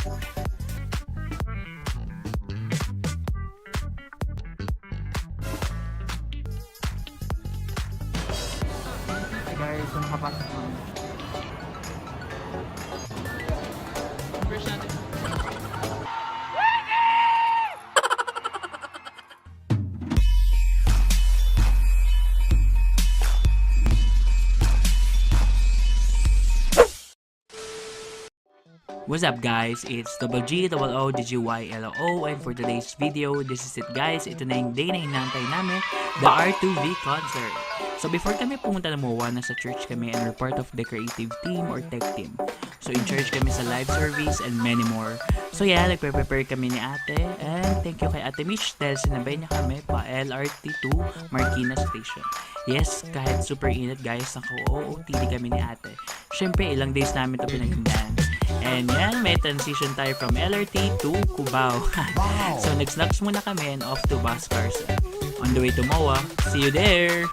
Guys, yung kapasok mo. What's up guys, it's GGOOGGYLO, and for today's video, this is it guys, ito na yung day na hinantay namin, the R2V concert. So before kami pumunta ng MOA, nasa church kami and we're part of the creative team or tech team. So in church kami sa live service and many more. So yeah, nagpe-prepare kami ni ate, and thank you kay ate Mitch dahil sinabay niya kami pa LRT2 Marikina Station. Yes, kahit super init guys, naka-OOTD kami ni ate. Syempre, ilang days namin ito pinaghandaan. And yan, may transition tayo from LRT to Cubao. Wow. So nag-snacks muna kami and off to Bus Carson. On the way to MOA, see you there!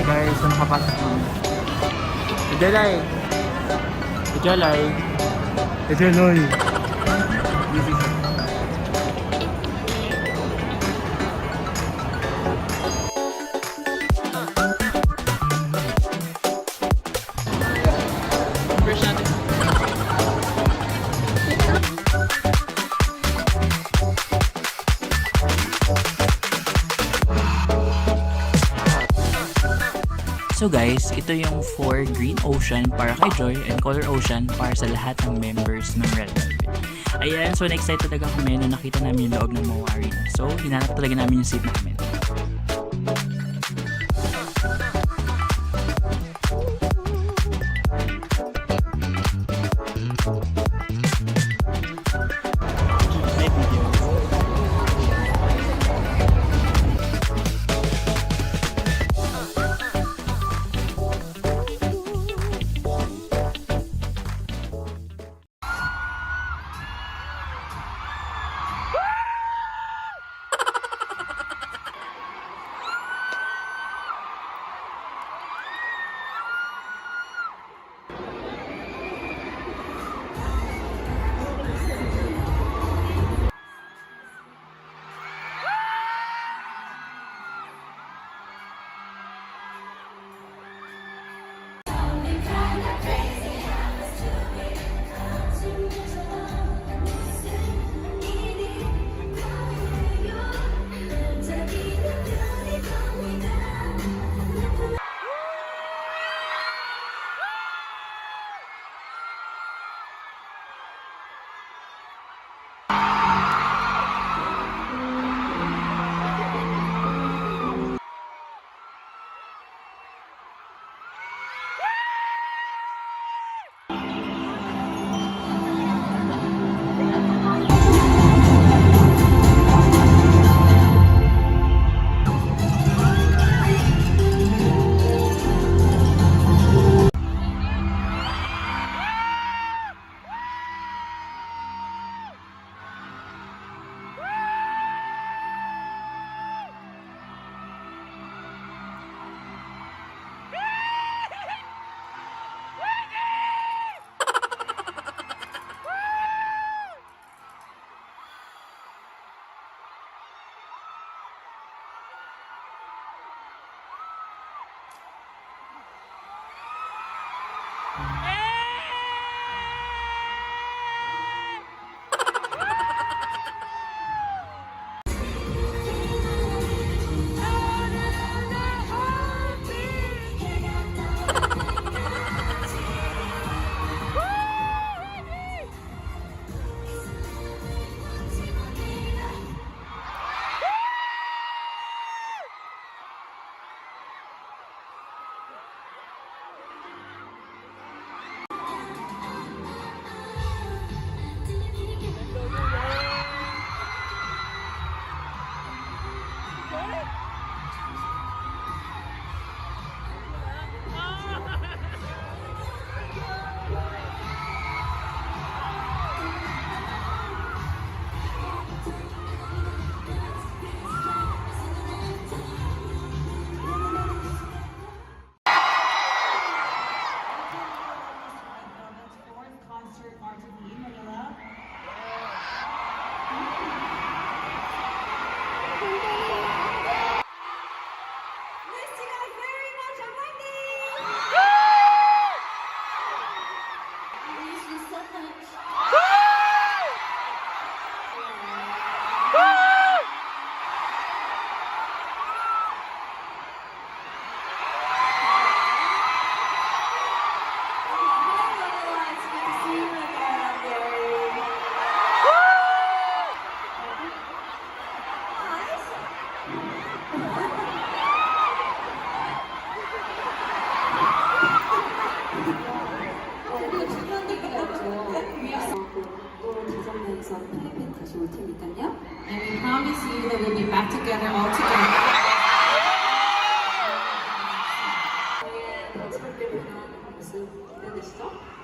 Guys, yung kapasok mo. Ijalay. Ijalay. Ijalay. So guys, ito yung for Green Ocean para kay Joy and Color Ocean para sa lahat ng members ng Red Velvet. Ayan, so na-excited talaga kami nung nakita namin yung loob ng MOA Arena. So, hinanap talaga namin yung seat namin.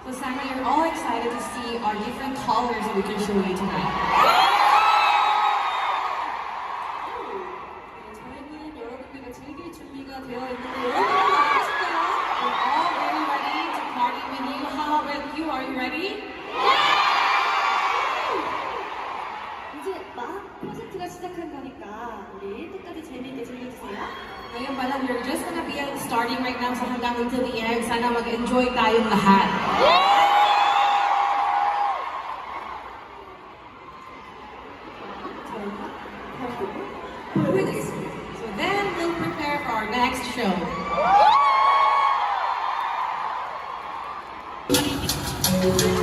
So Sana, you're all excited to see our different colors that we can show you tonight. 저희는 여러분들과 즐길 준비가 되어 있는데 여러분들 어떠실까요? We're all very ready to party with you. How about you? Are you ready? 이제 막 콘서트가 시작한 거니까 우리 끝까지 재미있게 즐겨주세요. Ngayon pa lang, we're just gonna be starting right now, so hanggang until the end. Sana mag-enjoy tayong lahat. 저희가 잘 보고 보여드리겠습니다. So then we'll prepare for our next show. 보여드리겠습니다.